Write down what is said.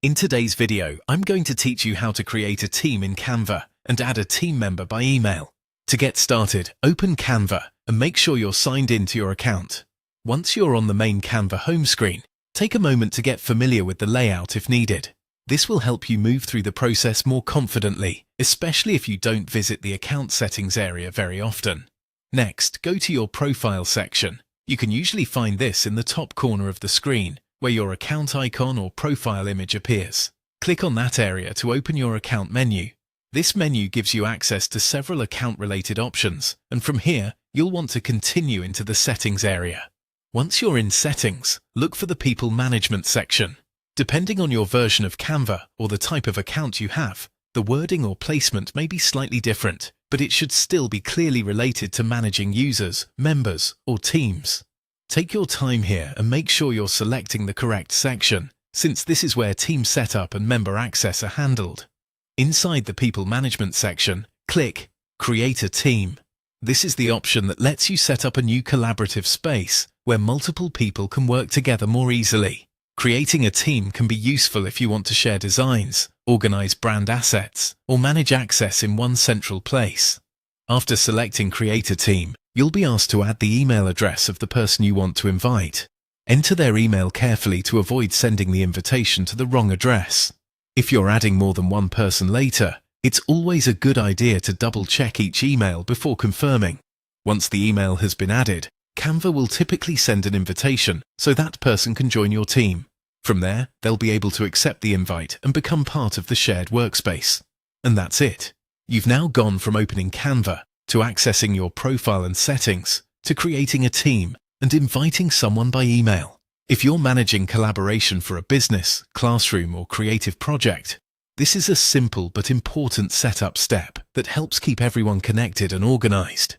In today's video, I'm going to teach you how to create a team in Canva and add a team member by email. To get started, open Canva and make sure you're signed in to your account. Once you're on the main Canva home screen, take a moment to get familiar with the layout if needed. This will help you move through the process more confidently, especially if you don't visit the account settings area very often. Next, go to your profile section. You can usually find this in the top corner of the screen, where your account icon or profile image appears. Click on that area to open your account menu. This menu gives you access to several account-related options, and from here, you'll want to continue into the settings area. Once you're in settings, look for the people management section. Depending on your version of Canva or the type of account you have, the wording or placement may be slightly different, but it should still be clearly related to managing users, members, or teams. Take your time here and make sure you're selecting the correct section, since this is where team setup and member access are handled. Inside the People Management section, click Create a Team. This is the option that lets you set up a new collaborative space where multiple people can work together more easily. Creating a team can be useful if you want to share designs, organize brand assets, or manage access in one central place. After selecting Create a Team, you'll be asked to add the email address of the person you want to invite. Enter their email carefully to avoid sending the invitation to the wrong address. If you're adding more than one person later, it's always a good idea to double-check each email before confirming. Once the email has been added, Canva will typically send an invitation so that person can join your team. From there, they'll be able to accept the invite and become part of the shared workspace. And that's it. You've now gone from opening Canva to accessing your profile and settings, to creating a team and inviting someone by email. If you're managing collaboration for a business, classroom, or creative project, this is a simple but important setup step that helps keep everyone connected and organized.